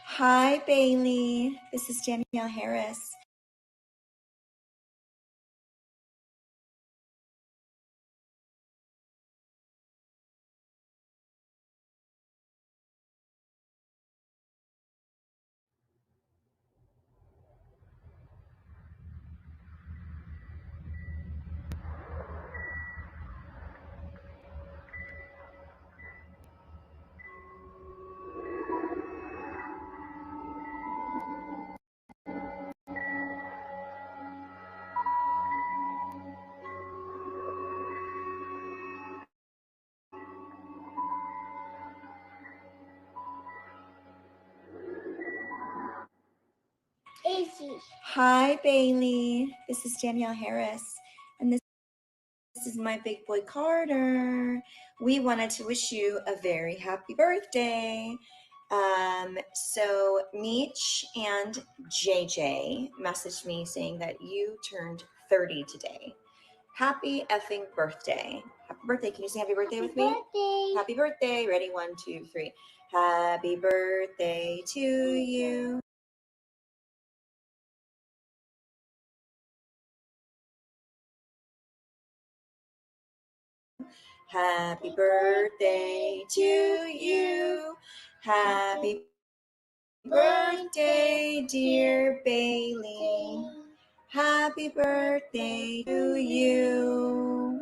Hi, Bailey. This is Danielle Harris. Hi, Bailey. This is Danielle Harris, and this is my big boy Carter. We wanted to wish you a very happy birthday. So Meech and JJ messaged me saying that you turned 30 today. Happy effing birthday. Happy birthday. Can you say happy birthday with me? Happy birthday. Ready? 1, 2, 3. Happy birthday to you. Happy birthday to you. Happy birthday, dear Bailey. Happy birthday to you.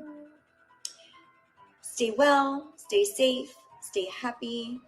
Stay well, stay safe, stay happy.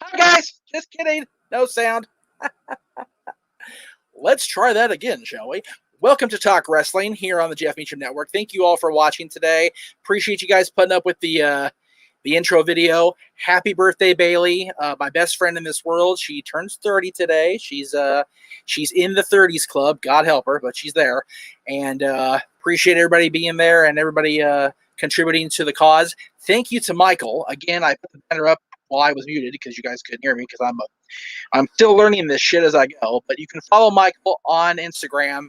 Hi, guys. Just kidding. No sound. Let's try that again, shall we? Welcome to Talk Wrestling here on the Jeff Meacham Network. Thank you all for watching today. Appreciate you guys putting up with the intro video. Happy birthday, Bailey, my best friend in this world. She turns 30 today. She's in the 30s club. God help her, but she's there. And appreciate everybody being there and everybody contributing to the cause. Thank you to Michael. Again, I put the banner up while I was muted because you guys couldn't hear me because I'm still learning this shit as I go. But you can follow Michael on Instagram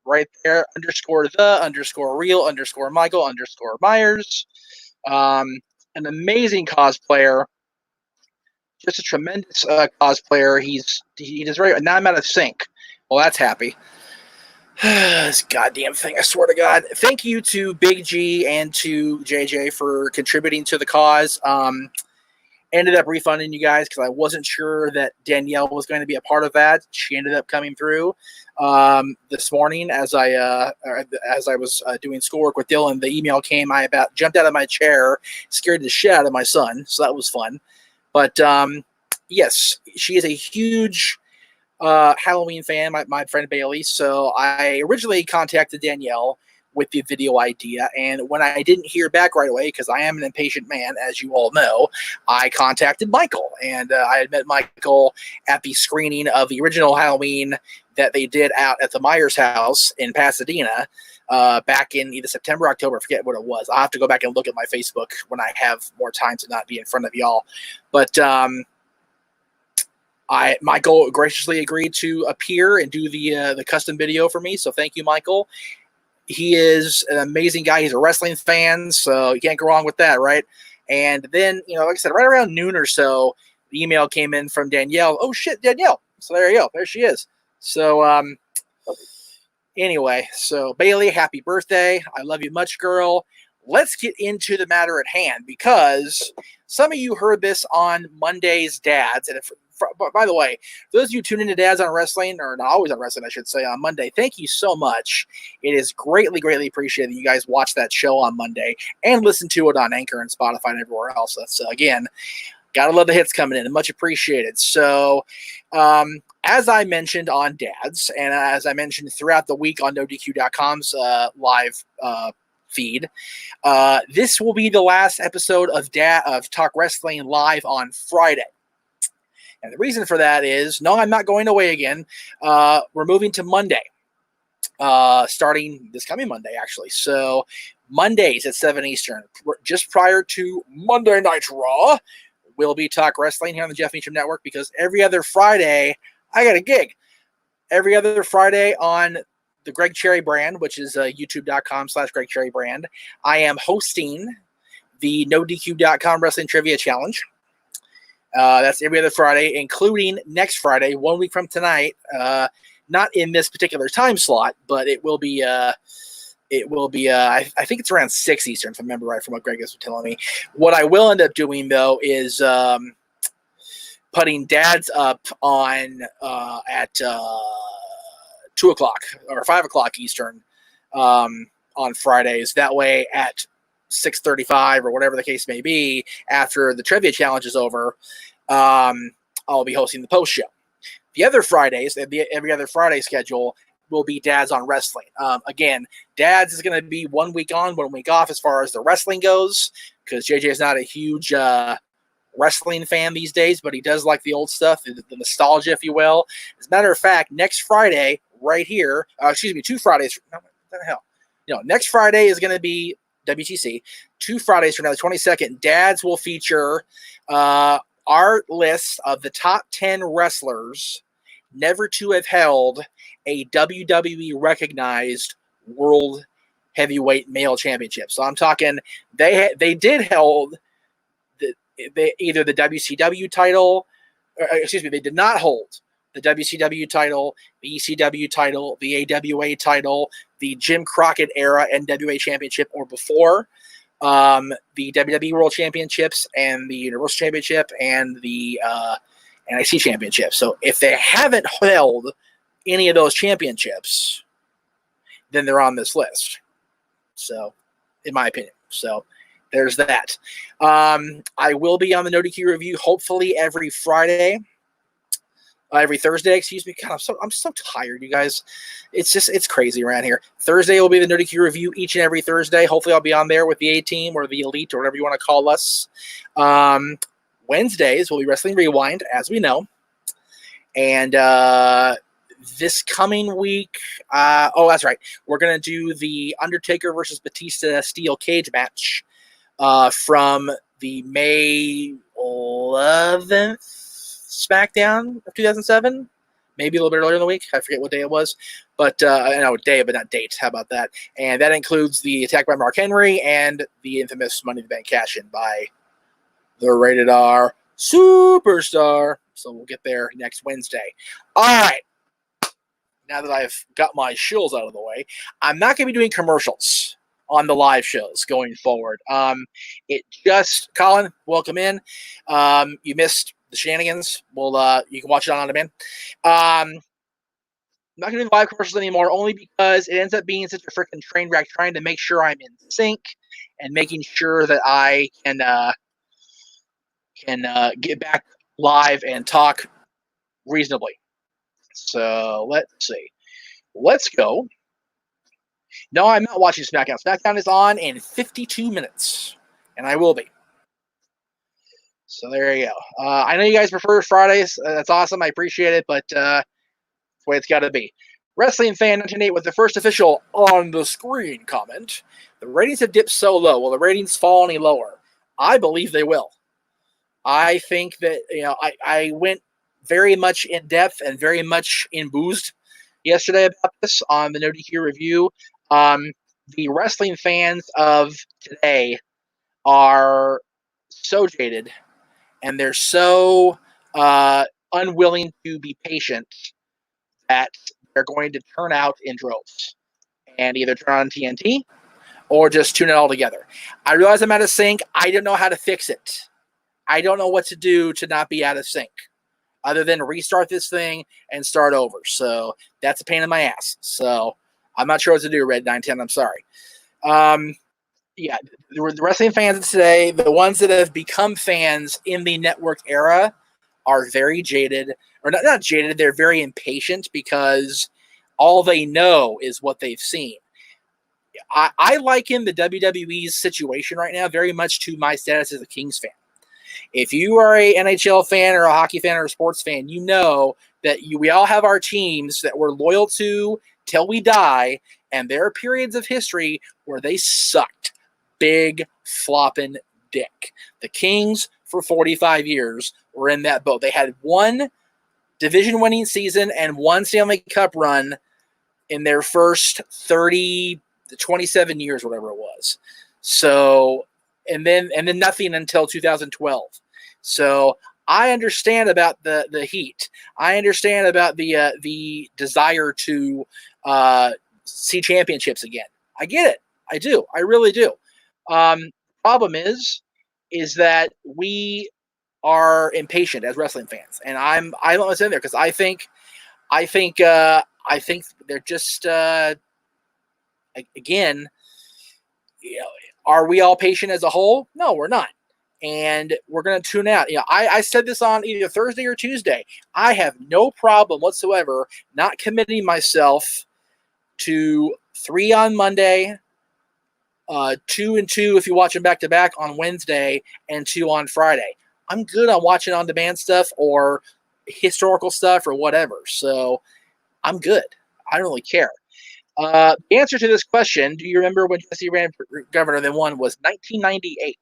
right there, _real_Michael_Myers. An amazing cosplayer, just a tremendous cosplayer. He does very. Now I'm out of sync. Well, that's happy. This goddamn thing, I swear to God. Thank you to Big G and to JJ for contributing to the cause. Ended up refunding you guys because I wasn't sure that Danielle was going to be a part of that. She ended up coming through this morning as I was doing schoolwork with Dylan. The email came. I about jumped out of my chair, scared the shit out of my son. So that was fun. But yes, she is a huge Halloween fan, my friend Bailey. So I originally contacted Danielle with the video idea, and when I didn't hear back right away, because I am an impatient man, as you all know, I contacted Michael, and I had met Michael at the screening of the original Halloween that they did out at the Myers house in Pasadena back in either September or October. I forget what it was. I'll have to go back and look at my Facebook when I have more time to not be in front of y'all. But Michael graciously agreed to appear and do the custom video for me. So thank you, Michael. He is an amazing guy. He's a wrestling fan, so you can't go wrong with that, right? And then, like I said, right around noon or so, the email came in from Danielle. Oh shit, Danielle! So there you go. There she is. So anyway, so Bailey, happy birthday! I love you much, girl. Let's get into the matter at hand, because some of you heard this on Monday's Dads. And by the way, those of you tune into Dads on Wrestling, or not always on Wrestling, I should say, on Monday, thank you so much. It is greatly, greatly appreciated that you guys watch that show on Monday and listen to it on Anchor and Spotify and everywhere else. That's, again, gotta love the hits coming in, and much appreciated. So, as I mentioned on Dads, and as I mentioned throughout the week on NoDQ.com's live feed, this will be the last episode of Talk Wrestling Live on Friday. And the reason for that is, no, I'm not going away again. We're moving to Monday, starting this coming Monday, actually. So Mondays at 7 Eastern, just prior to Monday Night Raw, will be Talk Wrestling here on the Jeff Meacham Network, because every other Friday, I got a gig. Every other Friday on the Greg Cherry brand, which is youtube.com/Greg Cherry brand, I am hosting the NoDQ.com Wrestling Trivia Challenge. That's every other Friday, including next Friday, 1 week from tonight. Not in this particular time slot, but it will be. I think it's around 6 Eastern, if I remember right from what Greg was telling me. What I will end up doing though is putting Dads up on at 2 o'clock or 5 o'clock Eastern on Fridays. That way, at 6:35 or whatever the case may be, after the trivia challenge is over, I'll be hosting the post show. The other Fridays, every other Friday schedule will be Dads on Wrestling. Again, Dads is going to be 1 week on, 1 week off as far as the wrestling goes, because JJ is not a huge wrestling fan these days, but he does like the old stuff, the nostalgia, if you will. As a matter of fact, next Friday, right here, 2 Fridays. What the hell? Next Friday is going to be WTC. 2 Fridays from now, the 22nd, Dads will feature our list of the top 10 wrestlers never to have held a WWE recognized World Heavyweight Male Championship. So I'm talking they did hold either the WCW title, they did not hold the WCW title, the ECW title, the AWA title, the Jim Crockett era NWA Championship or before, the WWE World Championships and the Universal Championship and the NIC Championship. So if they haven't held any of those championships, then they're on this list. So, in my opinion. So, there's that. I will be on the NoDQ review hopefully every Thursday, excuse me. God, I'm so tired, you guys. It's crazy around here. Thursday will be the NoDQ review each and every Thursday. Hopefully I'll be on there with the A-Team or the Elite or whatever you want to call us. Wednesdays will be Wrestling Rewind, as we know. And this coming week, that's right. We're going to do the Undertaker versus Batista Steel Cage match from the May 11th SmackDown of 2007. Maybe a little bit earlier in the week. I forget what day it was. But I know day, but not date. How about that? And that includes the attack by Mark Henry and the infamous Money in the Bank cash-in by the Rated R Superstar. So we'll get there next Wednesday. All right. Now that I've got my shills out of the way, I'm not going to be doing commercials on the live shows going forward. Colin, welcome in. You missed the shenanigans. Well, you can watch it on demand. I'm not going to do live commercials anymore, only because it ends up being such a freaking train wreck trying to make sure I'm in sync and making sure that I can get back live and talk reasonably. So let's see. Let's go. No, I'm not watching SmackDown. SmackDown is on in 52 minutes, and I will be. So there you go. I know you guys prefer Fridays. That's awesome. I appreciate it, but that's the way it's got to be. Wrestling Fan 1988 with the first official on the screen comment. The ratings have dipped so low. Will the ratings fall any lower? I believe they will. I think that, I went very much in depth and very much enboozed yesterday about this on the No DQ review. The wrestling fans of today are so jaded, and they're so unwilling to be patient that they're going to turn out in droves and either turn on TNT or just tune it all together. I realize I'm out of sync. I don't know how to fix it. I don't know what to do to not be out of sync other than restart this thing and start over. So that's a pain in my ass. So I'm not sure what to do, Red 910. I'm sorry. Yeah, the wrestling fans today, the ones that have become fans in the network era, are very jaded, or not jaded, they're very impatient because all they know is what they've seen. I liken the WWE's situation right now very much to my status as a Kings fan. If you are a NHL fan or a hockey fan or a sports fan, you know that we all have our teams that we're loyal to till we die, and there are periods of history where they sucked big flopping dick. The Kings for 45 years were in that boat. They had one division-winning season and one Stanley Cup run in their first 27 years, whatever it was. So, and then nothing until 2012. So I understand about the heat. I understand about the desire to see championships again. I get it. I do. I really do. Problem is that we are impatient as wrestling fans, and I'm not in there because I think they're just again, you know, are we all patient as a whole? No, we're not. And we're going to tune out. You know, I said this on either Thursday or Tuesday. I have no problem whatsoever not committing myself to 3 on Monday, 2 and 2 if you watch them back to back on Wednesday, and 2 on Friday. I'm good on watching on demand stuff or historical stuff or whatever. So I'm good. I don't really care. The answer to this question, do you remember when Jesse ran for governor then won, was 1998.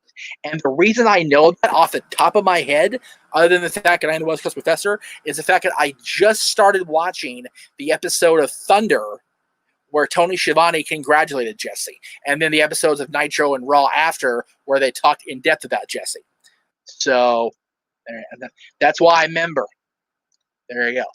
And the reason I know that off the top of my head, other than the fact that I'm the West Coast professor, is the fact that I just started watching the episode of Thunder where Tony Schiavone congratulated Jesse, and then the episodes of Nitro and Raw after where they talked in depth about Jesse. So that's why I remember. There you go.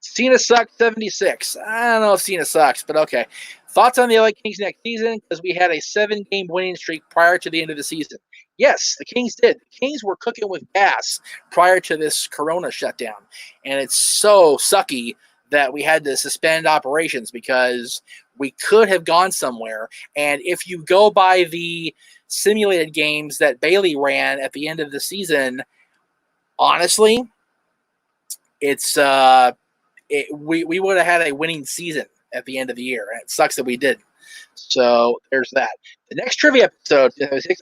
Cena sucks 76. I don't know if Cena sucks, but okay. Thoughts on the LA Kings next season? Because we had a 7-game winning streak prior to the end of the season. Yes, the Kings did. The Kings were cooking with gas prior to this Corona shutdown. And it's so sucky that we had to suspend operations because we could have gone somewhere. And if you go by the simulated games that Bailey ran at the end of the season, honestly, it's we would have had a winning season at the end of the year, and it sucks that we didn't. So there's that. The next trivia episode,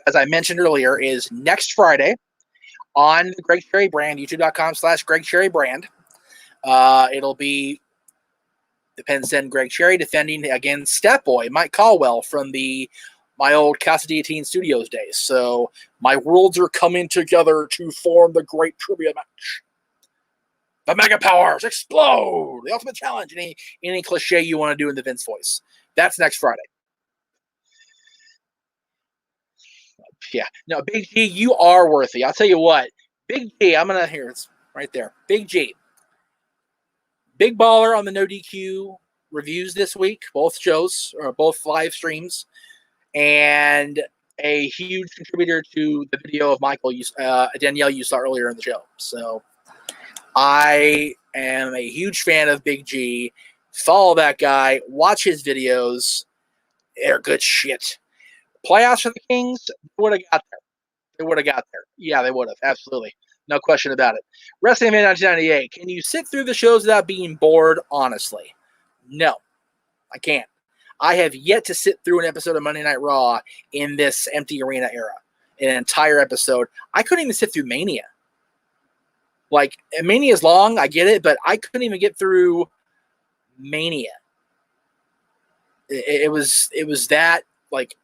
as I mentioned earlier, is next Friday on the Greg Cherry Brand, youtube.com/Greg Cherry Brand. It'll be the Penn Send Greg Cherry defending against Step Boy Mike Caldwell from my old Casa Guillotine Studios days. So my worlds are coming together to form the great trivia match. The Mega Powers explode! The ultimate challenge. Any cliche you want to do in the Vince voice. That's next Friday. Yeah. No, Big G, you are worthy. I'll tell you what. Big G, I'm going to hear it's right there. Big G. Big baller on the No DQ reviews this week. Both shows, or both live streams. And a huge contributor to the video of Michael, Danielle, you saw earlier in the show. So I am a huge fan of Big G. Follow that guy. Watch his videos. They're good shit. Playoffs for the Kings, they would have got there. They would have got there. Yeah, they would have. Absolutely. No question about it. Wrestling Man 1998. Can you sit through the shows without being bored? Honestly, no, I can't. I have yet to sit through an episode of Monday Night Raw in this empty arena era. An entire episode. I couldn't even sit through Mania. Like, Mania is long, I get it, but I couldn't even get through Mania. It was that, like,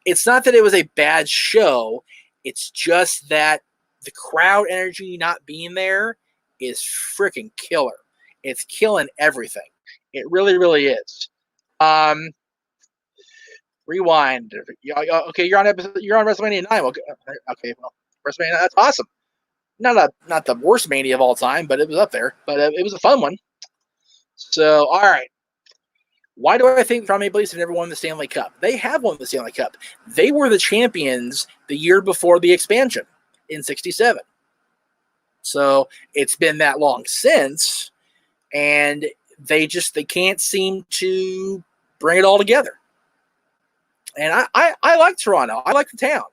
it's not that it was a bad show. It's just that the crowd energy not being there is freaking killer. It's killing everything. It really, really is. Rewind. Okay, you're on WrestleMania 9. Okay, well, WrestleMania 9, that's awesome. Not the worst Mania of all time, but it was up there. But it was a fun one. So, all right. Why do I think Toronto Maple Leafs have never won the Stanley Cup? They have won the Stanley Cup. They were the champions the year before the expansion in '67. So it's been that long since, and they can't seem to bring it all together. And I like Toronto. I like the town.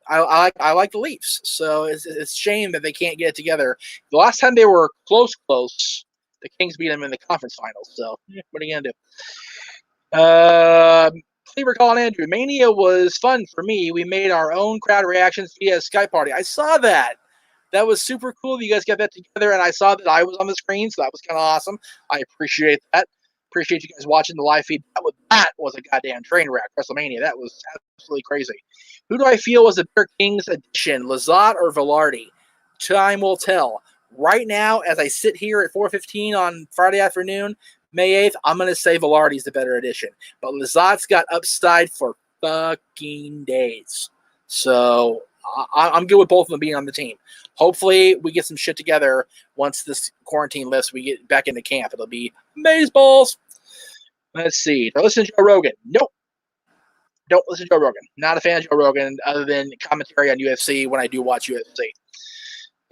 I like the Leafs. So it's a shame that they can't get it together. The last time they were close, the Kings beat them in the conference finals. So what are you gonna do? Cleaver calling Andrew. Mania was fun for me. We made our own crowd reactions via Skype party. I saw that. That was super cool. You guys got that together, and I saw that I was on the screen, so that was kind of awesome. I appreciate that. Appreciate you guys watching the live feed. That was a goddamn train wreck. WrestleMania. That was absolutely crazy. Who do I feel was a better Kings edition, Lizotte or Velarde? Time will tell. Right now, as I sit here at 4:15 on Friday afternoon, May 8th, I'm going to say Velarde's the better edition. But Lizotte's got upside for fucking days. So I'm good with both of them being on the team. Hopefully, we get some shit together once this quarantine lifts. We get back into camp. It'll be amazeballs. Let's see. Do I listen to Joe Rogan? Nope. Don't listen to Joe Rogan. Not a fan of Joe Rogan other than commentary on UFC when I do watch UFC.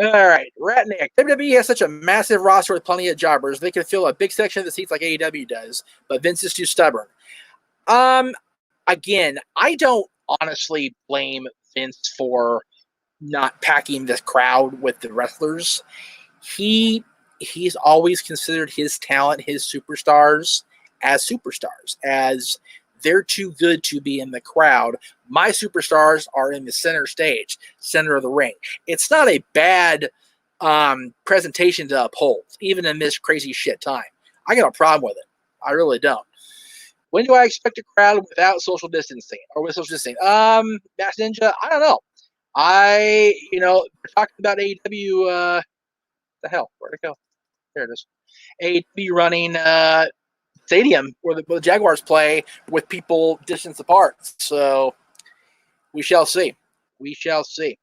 All right, Ratnick. WWE has such a massive roster with plenty of jobbers. They could fill a big section of the seats like AEW does, but Vince is too stubborn. Again, I don't honestly blame Vince for not packing the crowd with the wrestlers. He's always considered his talent, his superstars, as they're too good to be in the crowd. My superstars are in the center stage, center of the ring. It's not a bad presentation to uphold, even in this crazy shit time. I got a problem with it. I really don't. When do I expect a crowd without social distancing or with social distancing? Mass Ninja, I don't know. We're talking about AEW. The hell, where'd it go? There it is. AEW running stadium where the Jaguars play with people distance apart. So we shall see. We shall see.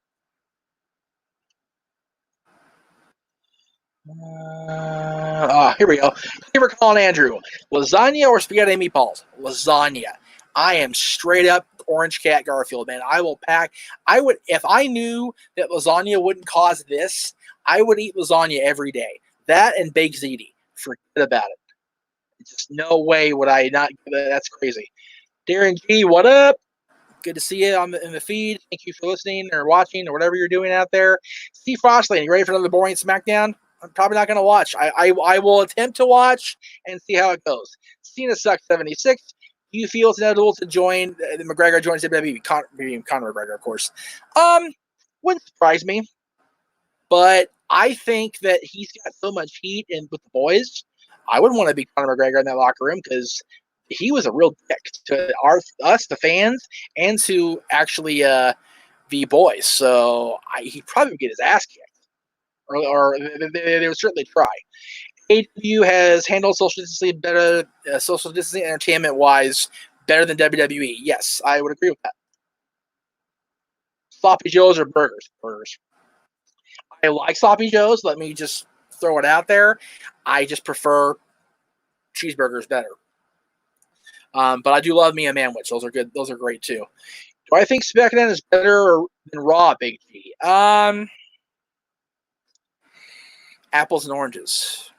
Here we go. Here we're calling Andrew. Lasagna or spaghetti and meatballs? Lasagna. I am straight up Orange Cat Garfield, man. I will pack. If I knew that lasagna wouldn't cause this, I would eat lasagna every day. That and baked ziti. Forget about it. Just no way would I not. That's crazy. Darren G, what up? Good to see you in the feed. Thank you for listening or watching or whatever you're doing out there. Steve Frostley, you ready for another boring SmackDown? I'm probably not going to watch. I will attempt to watch and see how it goes. Cena sucks 76. Do you feel it's inevitable to join McGregor joins WWE? Conor McGregor, of course. Wouldn't surprise me, but I think that he's got so much heat in with the boys. I wouldn't want to be Conor McGregor in that locker room because he was a real dick to us, the fans, and to actually the boys. So he'd probably get his ass kicked, or they would certainly try. AEW has handled social distancing better, social distancing entertainment-wise, better than WWE. Yes, I would agree with that. Sloppy Joes or burgers? Burgers. I like Sloppy Joes. Let me just throw it out there. I just prefer cheeseburgers better. But I do love me a manwich. Those are good. Those are great too. Do I think SmackDown is better than Raw, Big G? Apples and oranges.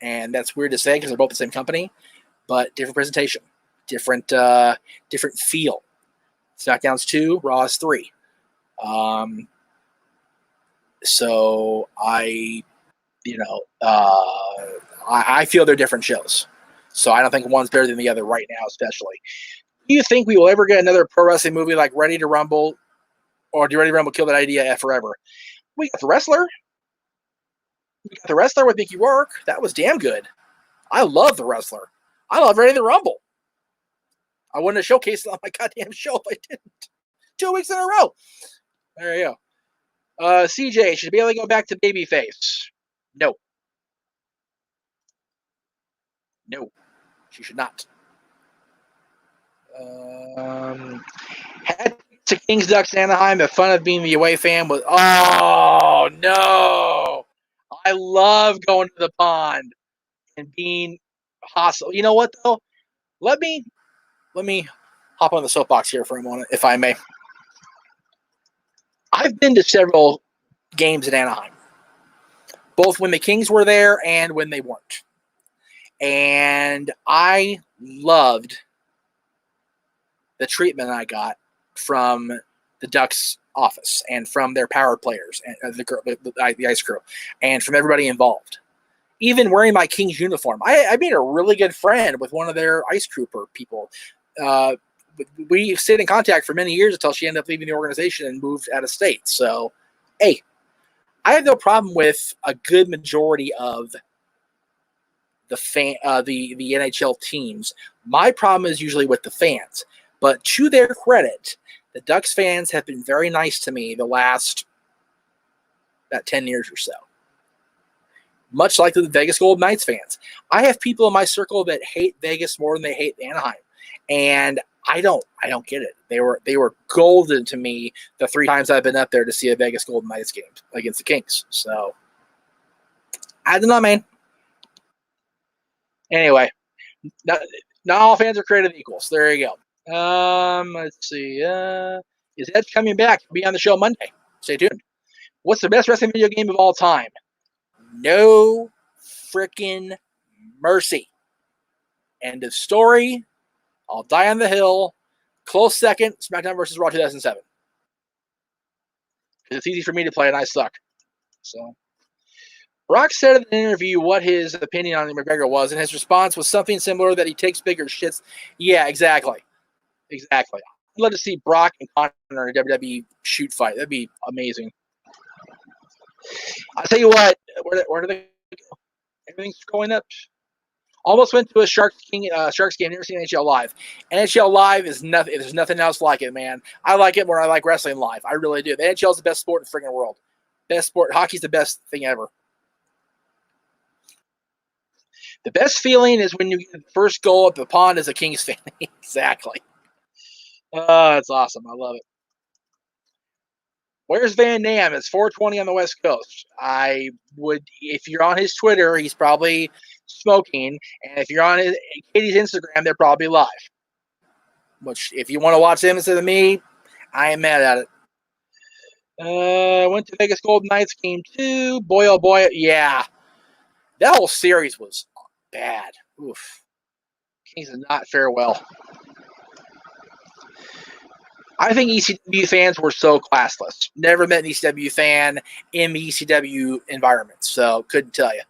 And that's weird to say because they're both the same company, but different presentation, different feel. SmackDown's 2, Raw's 3. So I feel they're different shows. So I don't think one's better than the other right now, especially. Do you think we will ever get another pro wrestling movie like Ready to Rumble, or do Ready to Rumble kill that idea forever? We got The Wrestler. We got The Wrestler with Mickey Rourke. That was damn good. I love The Wrestler. I love Ready to Rumble. I wouldn't have showcased it on my goddamn show if I didn't. 2 weeks in a row. There you go. CJ should be able to go back to babyface. No. No. She should not. Had to Kings Ducks Anaheim. The fun of being the away fan was, oh no! I love going to the pond and being hostile. You know what though? Let me hop on the soapbox here for a moment, if I may. I've been to several games in Anaheim, both when the Kings were there and when they weren't, and I loved the treatment I got from the Ducks office and from their power players and the ice crew and from everybody involved. Even wearing my Kings uniform, I made a really good friend with one of their ice crew people. We stayed in contact for many years until she ended up leaving the organization and moved out of state. So, hey, I have no problem with a good majority of the NHL teams. My problem is usually with the fans. But to their credit, the Ducks fans have been very nice to me the last about 10 years or so. Much like the Vegas Golden Knights fans. I have people in my circle that hate Vegas more than they hate Anaheim. And I don't get it. They were golden to me the 3 times I've been up there to see a Vegas Golden Knights game against the Kings. So I don't know, man. Anyway, not all fans are created equals. There you go. Let's see. Is Ed coming back? He'll be on the show Monday. Stay tuned. What's the best wrestling video game of all time? No freaking mercy. End of story. I'll die on the hill. Close second, SmackDown vs. Raw 2007. It's easy for me to play and I suck. So, Brock said in an interview what his opinion on McGregor was, and his response was something similar, that he takes bigger shits. Yeah, exactly. I'd love to see Brock and Conor in a WWE shoot fight. That'd be amazing. I'll tell you what, where do they go? Everything's going up. Almost went to a Sharks game. Never seen NHL live. NHL live is nothing. There's nothing else like it, man. I like it more than I like wrestling live. I really do. The NHL is the best sport in the freaking world. Best sport. Hockey's the best thing ever. The best feeling is when you get the first goal at the pond as a Kings fan. Exactly. That's awesome. I love it. Where's Van Dam? It's 4:20 on the West Coast. I would, if you're on his Twitter, he's probably smoking, and if you're on Katie's Instagram, they're probably live. Which, if you want to watch them instead of me, I am mad at it. Went to Vegas Golden Knights game 2. Boy, oh boy, yeah. That whole series was bad. Oof. Kings did not fare well. I think ECW fans were so classless. Never met an ECW fan in the ECW environment, so couldn't tell you.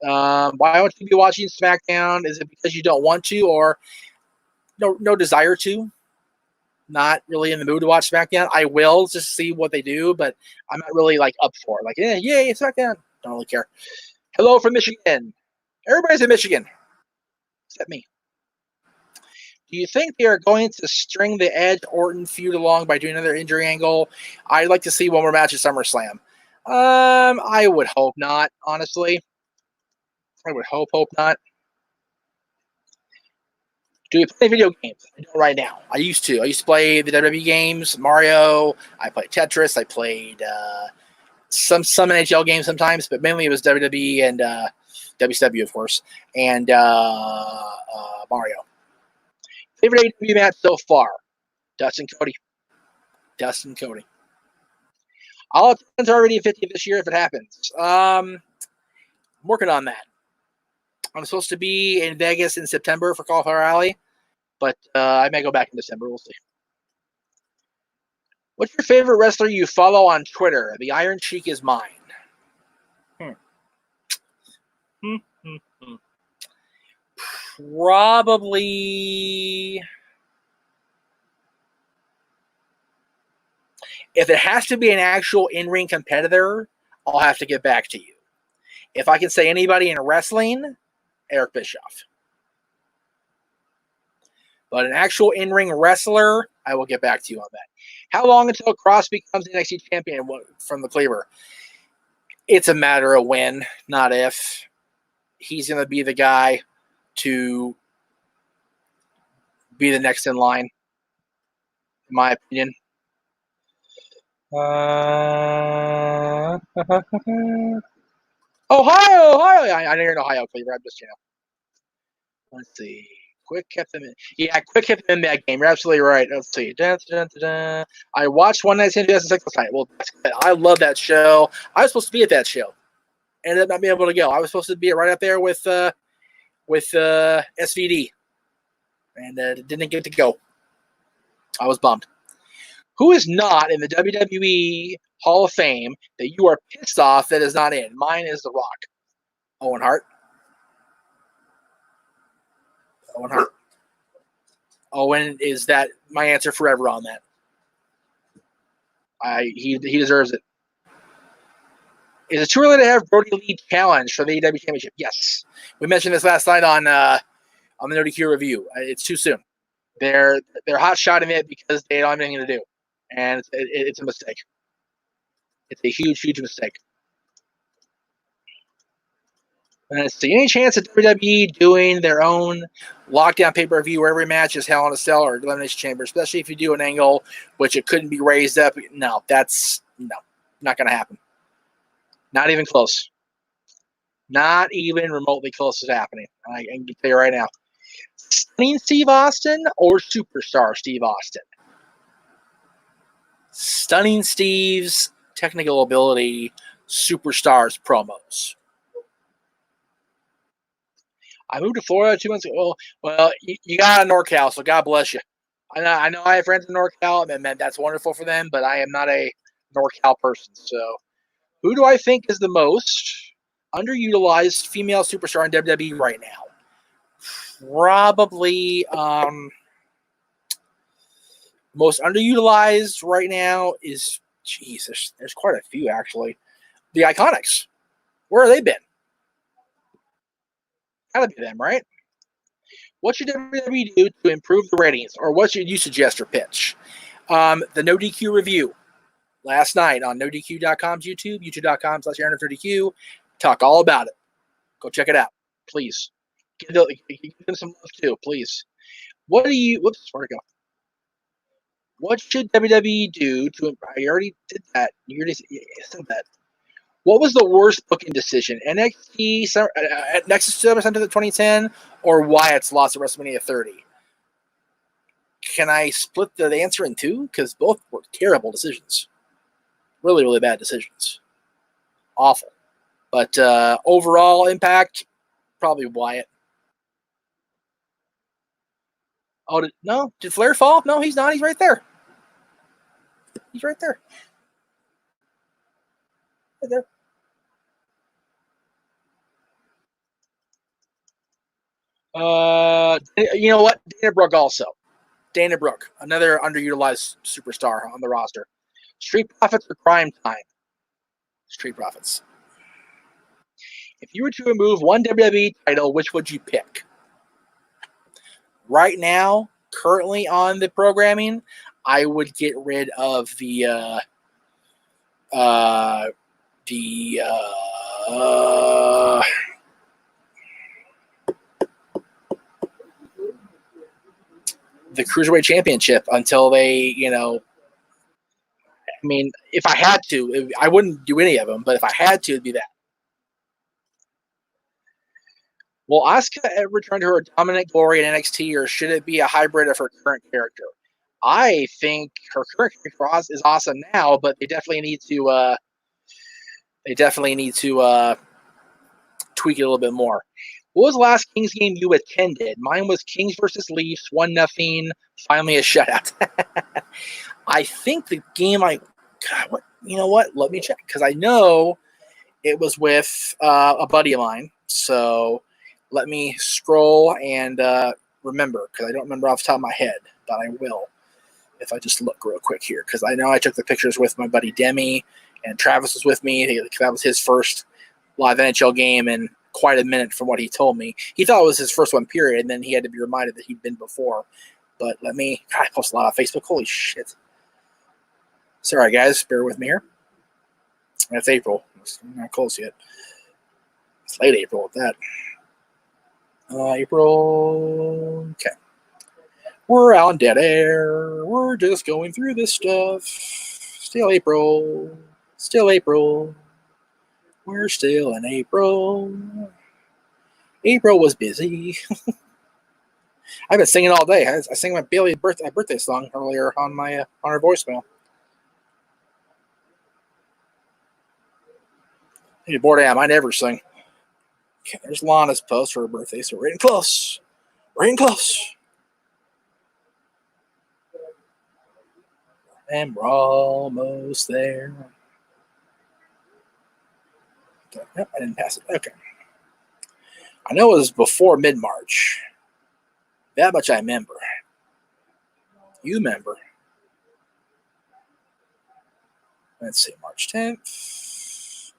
Why don't you be watching SmackDown? Is it because you don't want to, or no desire to? Not really in the mood to watch SmackDown. I will just see what they do, but I'm not really like up for it. Like, yay, SmackDown. Don't really care. Hello from Michigan. Everybody's in Michigan, except me. Do you think they are going to string the Edge Orton feud along by doing another injury angle? I'd like to see one more match at SummerSlam. I would hope not, honestly. I would hope not. Do you play video games? I don't right now. I used to. I used to play the WWE games, Mario. I played Tetris. I played some NHL games sometimes, but mainly it was WWE and WCW, of course, and Mario. Favorite AEW match so far? Dustin Cody. I'll attend already 50 this year if it happens. I'm working on that. I'm supposed to be in Vegas in September for Cauliflower Alley, but I may go back in December. We'll see. What's your favorite wrestler you follow on Twitter? The Iron Sheik is mine. Probably, if it has to be an actual in-ring competitor, I'll have to get back to you. If I can say anybody in wrestling, Eric Bischoff. But an actual in-ring wrestler, I will get back to you on that. How long until Cross becomes the NXT champion from the Cleaver? It's a matter of when, not if. He's going to be the guy to be the next in line, in my opinion. Ohio! I know you're in Ohio, Cleaver. I'm just, let's see. Quick kept them in. Yeah, Quick kept them in that game. You're absolutely right. Let's see. I watched One Night Stand 2006 last night. Well, I love that show. I was supposed to be at that show. Ended up not being able to go. I was supposed to be right up there with SVD, and didn't get to go. I was bummed. Who is not in the WWE Hall of Fame that you are pissed off that is not in? Mine is The Rock. Owen Hart. Owen is that my answer forever on that. He deserves it. Is it too early to have Brody Lee challenge for the AEW Championship? Yes. We mentioned this last night on the No DQ review. It's too soon. They're hot shotting it because they don't have anything to do, and it's a mistake. It's a huge mistake. And let's see, any chance of WWE doing their own lockdown pay-per-view where every match is Hell in a Cell or Elimination Chamber, especially if you do an angle which it couldn't be raised up? No, not going to happen. Not even close. Not even remotely close to happening. I can tell you right now. Stunning Steve Austin or Superstar Steve Austin? Stunning Steve's technical ability, Superstar's promos. I moved to Florida 2 months ago. Well, you got a NorCal, so God bless you. I know I have friends in NorCal, and that's wonderful for them, but I am not a NorCal person. So who do I think is the most underutilized female superstar in WWE right now? Probably most underutilized right now is, there's quite a few actually. The Iconics. Where have they been? Gotta be them, right? What should WWE do to improve the ratings, or what should you suggest or pitch? The No DQ review last night on NoDQ.com's YouTube, youtube.com/Aaron30Q. Talk all about it. Go check it out, please. Give them some love too, please. Where'd it go? What should WWE do to? I already did that. You already said that. What was the worst booking decision? NXT Nexus SummerSlam 2010 or Wyatt's loss at WrestleMania 30? Can I split the answer in two? Because both were terrible decisions. Really, really bad decisions. Awful. But overall impact, probably Wyatt. Oh, did Flair fall? No, he's not. He's right there. He's right there. Right there. You know what? Dana Brooke also. Dana Brooke, another underutilized superstar on the roster. Street Profits or Crime Time? Street Profits. If you were to remove one WWE title, which would you pick? Right now, currently on the programming, I would get rid of the Cruiserweight Championship until they, I mean, if I had to, I wouldn't do any of them, but if I had to, it'd be that. Will Asuka ever return to her dominant glory in NXT, or should it be a hybrid of her current character? I think her current character is awesome now, but they definitely need to tweak it a little bit more. What was the last Kings game you attended? Mine was Kings versus Leafs, 1-0. Finally a shutout. I think the game you know what? Let me check, because I know it was with a buddy of mine. So let me scroll and remember, because I don't remember off the top of my head, but I will if I just look real quick here, because I know I took the pictures with my buddy Demi, and Travis was with me. That was his first live NHL game in quite a minute from what he told me. He thought it was his first one, period, and then he had to be reminded that he'd been before. But I post a lot on Facebook. Holy shit. Sorry, guys. Bear with me here. That's April. It's not close yet. It's late April with that. April. Okay. We're on dead air. We're just going through this stuff. Still April. Still April. We're still in April. April was busy. I've been singing all day. I sang my Bailey birthday song earlier on my on her voicemail. Hey, bored I am. I never sing. Okay, there's Lana's post for her birthday, so we're getting close. We're getting close. And we're almost there. Okay, nope, I didn't pass it. Okay. I know it was before mid-March. That much I remember. You remember. Let's see, March 10th.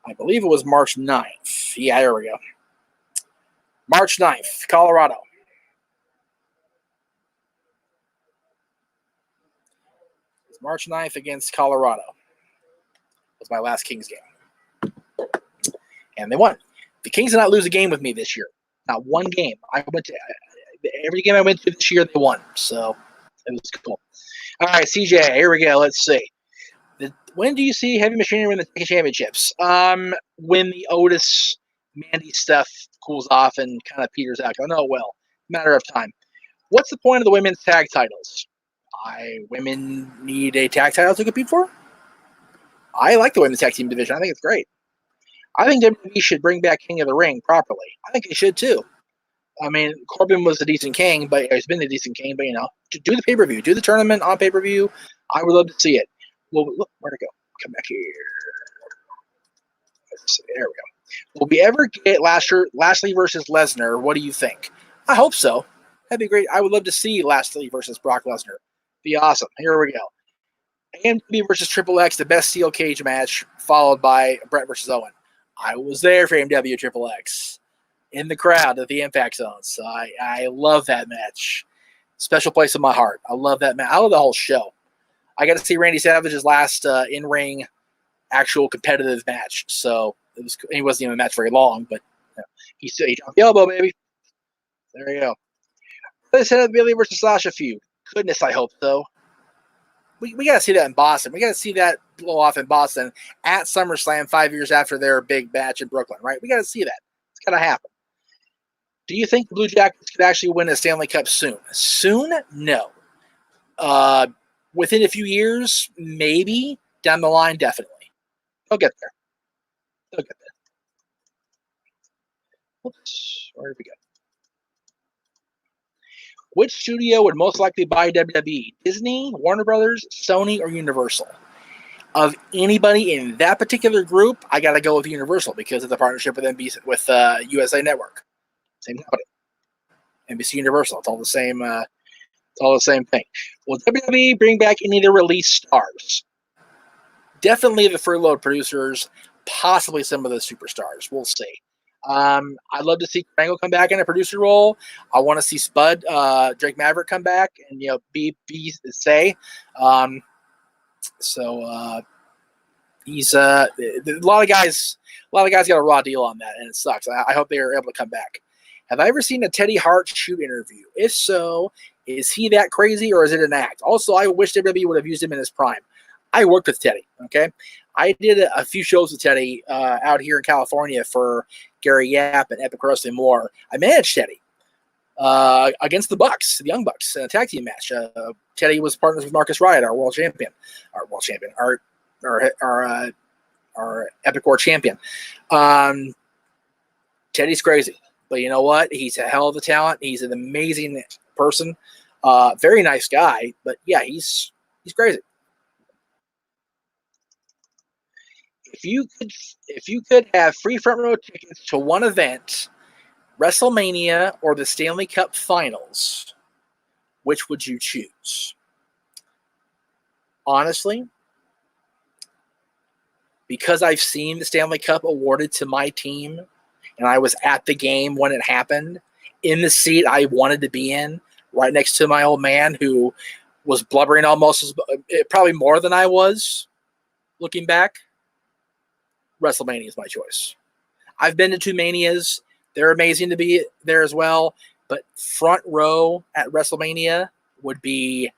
I believe it was March 9th. Yeah, there we go. March 9th, Colorado. It's March 9th against Colorado. It was my last Kings game. And they won. The Kings did not lose a game with me this year. Not one game. I went to every game I went to this year, they won. So it was cool. All right, CJ, here we go. Let's see. When do you see Heavy Machinery win the championships? When the Otis Mandy stuff cools off and kind of peters out. I know, well, matter of time. What's the point of the women's tag titles? Women need a tag title to compete for? I like the women's tag team division. I think it's great. I think WWE should bring back King of the Ring properly. I think they should too. I mean, Corbin was a decent king, but he's been a decent king. But do the pay-per-view, do the tournament on pay-per-view. I would love to see it. Well, look, where'd it go? Come back here. Let's see. There we go. Will we ever get Lashley versus Lesnar? What do you think? I hope so. That'd be great. I would love to see Lashley versus Brock Lesnar. Be awesome. Here we go. AMW versus Triple X, the best steel cage match, followed by Brett versus Owen. I was there for AMW Triple X in the crowd at the Impact Zone. So I love that match. Special place in my heart. I love that match. I love the whole show. I got to see Randy Savage's last in-ring actual competitive match. So he wasn't even a match very long, but he dropped the elbow, baby. There you go. Let's set up Bayley versus Sasha feud. Goodness, I hope so. We got to see that in Boston. We got to see that blow off in Boston at SummerSlam 5 years after their big match in Brooklyn, right? We got to see that. It's got to happen. Do you think the Blue Jackets could actually win a Stanley Cup soon? Soon? No. Within a few years, maybe. Down the line, definitely. They'll get there. They'll get there. Oops. Where did we go? Which studio would most likely buy WWE? Disney, Warner Brothers, Sony, or Universal? Of anybody in that particular group, I got to go with Universal because of the partnership with USA Network. Same company. NBC Universal. It's all the same. It's all the same thing. Will WWE bring back any of the release stars? Definitely the furloughed producers, possibly some of the superstars. We'll see. I'd love to see Krangle come back in a producer role. I want to see Spud, Drake Maverick come back and be say. He's a lot of guys got a raw deal on that, and it sucks. I hope they are able to come back. Have I ever seen a Teddy Hart shoot interview? If so, is he that crazy or is it an act? Also, I wish WWE would have used him in his prime. I worked with Teddy, okay? I did a few shows with Teddy out here in California for Gary Yap and Epic Wrestling War. I managed Teddy against the Bucks, the Young Bucks, in a tag team match. Teddy was partners with Marcus Riot, our Epic War champion. Teddy's crazy, but you know what? He's a hell of a talent. He's an amazing person, very nice guy. But yeah, he's crazy. If you could have free front row tickets to one event, WrestleMania or the Stanley Cup Finals, which would you choose? Honestly, because I've seen the Stanley Cup awarded to my team, and I was at the game when it happened, in the seat I wanted to be in, right next to my old man who was blubbering almost probably more than I was, looking back. WrestleMania is my choice. I've been to 2 Manias. They're amazing to be there as well. But front row at WrestleMania would be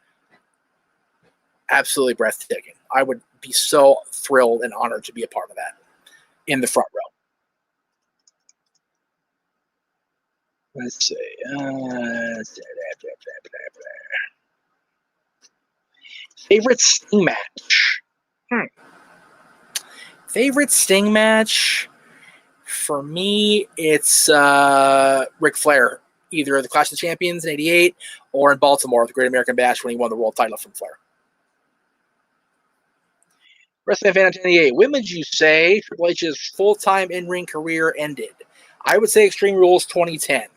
absolutely breathtaking. I would be so thrilled and honored to be a part of that in the front row. Let's see. Favorite Sting match? Favorite Sting match? For me, it's Ric Flair, either the Clash of Champions in '88 or in Baltimore, the Great American Bash when he won the world title from Flair. WrestleMania fan 98. When would you say Triple H's full-time in-ring career ended? I would say Extreme Rules 2010.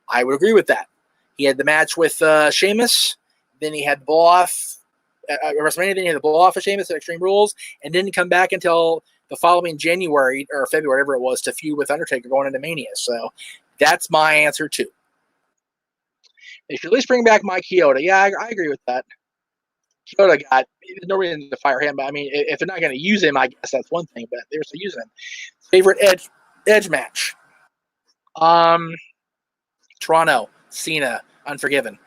I would agree with that. He had the match with Sheamus, then he had the blow-off at WrestleMania, then he had the blow-off of Sheamus at Extreme Rules, and didn't come back until the following January or February, whatever it was, to feud with Undertaker going into Mania. So that's my answer too. They should at least bring back Mike Chioda. Yeah, I agree with that. Chioda got, there's no reason to fire him, but I mean, if they're not going to use him, I guess that's one thing, but they're still using him. Favorite Edge match? Toronto, Cena, Unforgiven.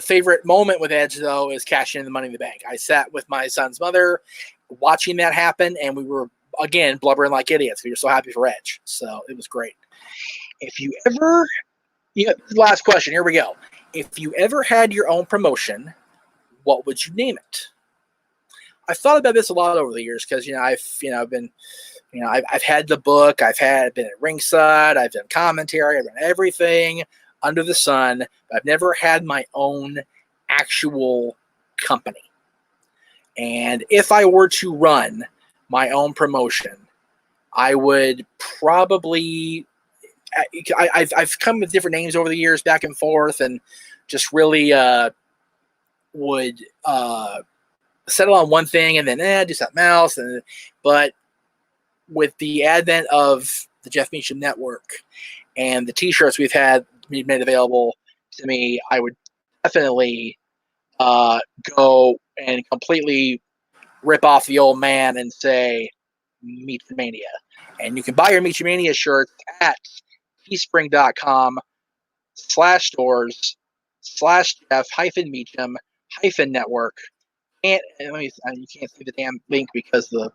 Favorite moment with Edge, though, is cashing in the Money in the Bank. I sat with my son's mother watching that happen, and we were, again, blubbering like idiots. We were so happy for Edge. So it was great. If you ever, last question, here we go. If you ever had your own promotion, what would you name it? I've thought about this a lot over the years because, I've had the book, been at ringside, I've done commentary, I've done everything under the sun, but I've never had my own actual company. And if I were to run my own promotion, I would probably, I've come with different names over the years, back and forth, and just really would settle on one thing and then do something else. But with the advent of the Jeff Meacham Network and the T-shirts we've made available to me, I would definitely go and completely rip off the old man and say Meachamania. And you can buy your Meachamania shirts at teespring.com/stores/Jeff-Meacham-Network. And you can't see the damn link because the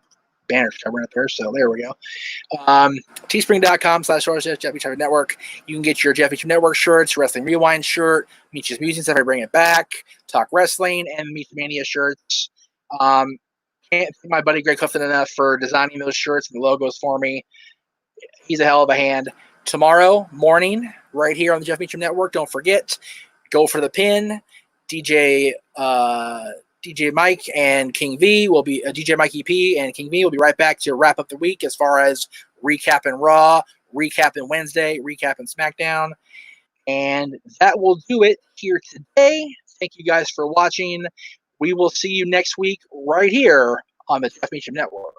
banner's covering up there, so there we go. Teespring.com/Jeff-Meacham-Network. You can get your Jeff Meacham Network shirts, Wrestling Rewind shirt, Meach's Musings if I bring it back, Talk Wrestling, and Meachamania shirts. Can't thank my buddy Greg Clifton enough for designing those shirts and the logos for me. He's a hell of a hand. Tomorrow morning, right here on the Jeff Meacham Network, don't forget, go for the pin. DJ Mike and King V will be DJ Mike EP and King V will be right back to wrap up the week as far as recapping Raw, recapping Wednesday, recapping SmackDown. And that will do it here today. Thank you guys for watching. We will see you next week right here on the Jeff Meacham Network.